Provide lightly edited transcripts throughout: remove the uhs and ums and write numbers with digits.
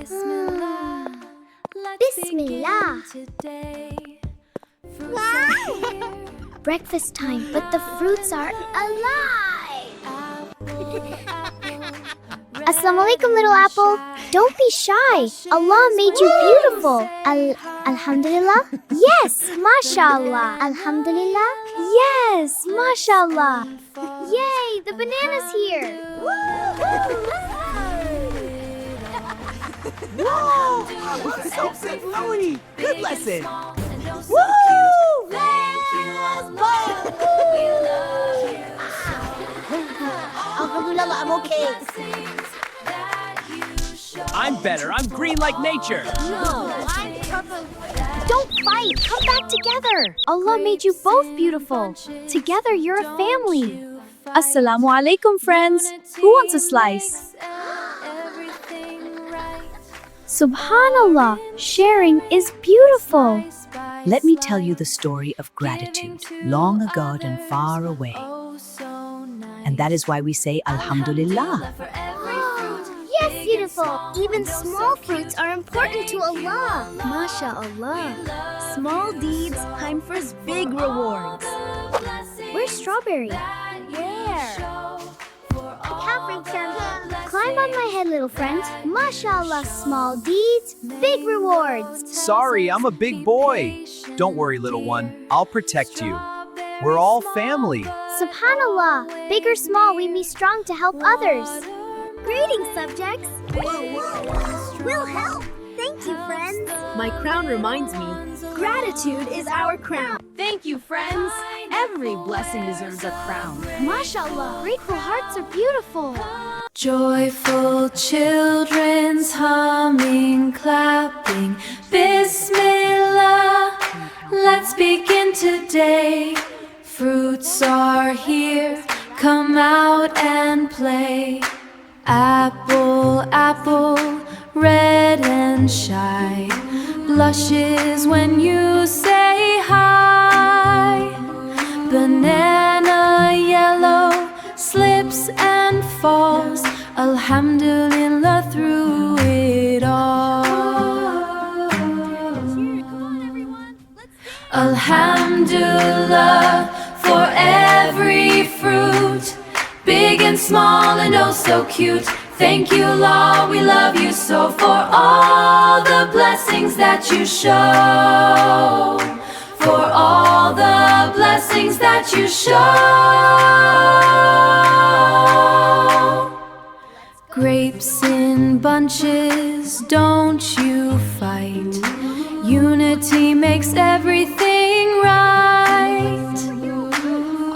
Bismillah. Breakfast time, but the fruits are alive. Assalamu alaikum, little apple. Don't be shy. Allah made you beautiful. Alhamdulillah? Yes, mashallah. Alhamdulillah? Yes, mashallah. Yay, the banana's here. Whoa! Soaps and floaty! Good lesson! Woo! Alhamdulillah, I'm okay. I'm better. I'm green like nature. No, I'm purple. Don't fight. Come back together. Allah made you both beautiful. Together, you're a family. Assalamu alaikum, friends. Who wants a slice? Subhanallah, sharing is beautiful. Let me tell you the story of gratitude, long ago and far away. And that is why we say Alhamdulillah. Yes, beautiful. Even small fruits are important to Allah. MashaAllah. Small deeds time for big rewards. Where's strawberry? Where? I can't reach them. Climb on my head, little friend. MashaAllah, small deeds, big rewards. Sorry, I'm a big boy. Don't worry, little one. I'll protect you. We're all family. Subhanallah. Big or small, we be strong to help others. Greetings, subjects. We'll help. Thank you, friends. My crown reminds me, gratitude is our crown. Thank you, friends. Every blessing deserves a crown. MashaAllah. Grateful hearts are beautiful. Joyful children's humming, clapping, Bismillah. Let's begin today. Fruits are here, come out and play. Apple, apple, red and shy, blushes when you say hi. Banana yellow, slips and falls, Alhamdulillah through it all. Alhamdulillah for every fruit, big and small and oh so cute. Thank you, Allah, we love you so for all the blessings that you show. For all the blessings that you show. Grapes in bunches, don't you fight. Unity makes everything right.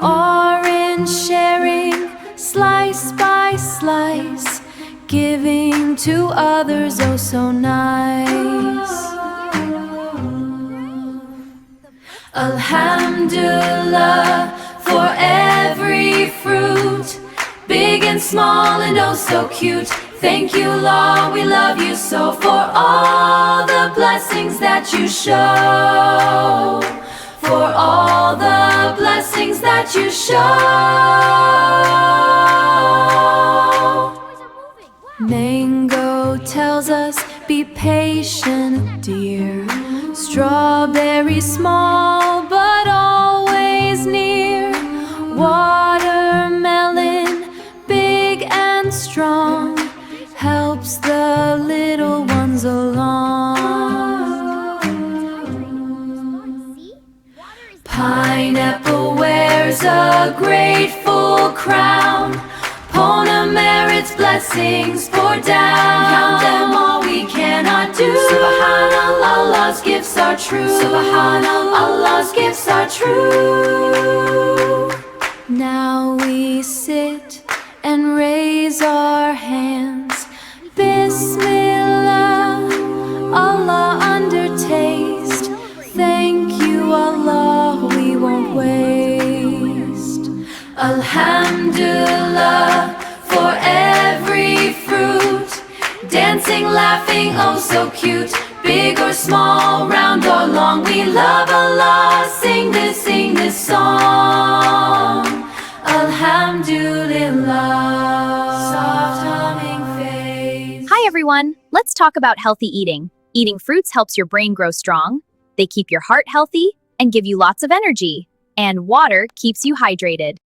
Orange sharing, slice by slice, giving to others oh so nice. Alhamdulillah for every fruit, big and small and oh so cute. Thank you, Allah, we love you so for all the blessings that you show. For all the blessings that you show. Mango tells us, be patient, dear. Strawberry small, but always near. Watermelon, big and strong, helps the little ones along. Pineapple wears a grateful crown. Pona merits blessings pour down. Count them all we cannot do. Subhanallah, Allah's gifts are true. Subhanallah, Allah's gifts are true. Now we sit and raise our hands. Bismillah, Allah undertaste. Thank you, Allah, we won't waste. Alhamdulillah for every fruit, dancing, laughing, oh so cute. Big or small, round or long, we love Allah. Sing this song. Alhamdulillah. Soft humming face. Hi everyone. Let's talk about healthy eating. Eating fruits helps your brain grow strong, they keep your heart healthy, and give you lots of energy. And water keeps you hydrated.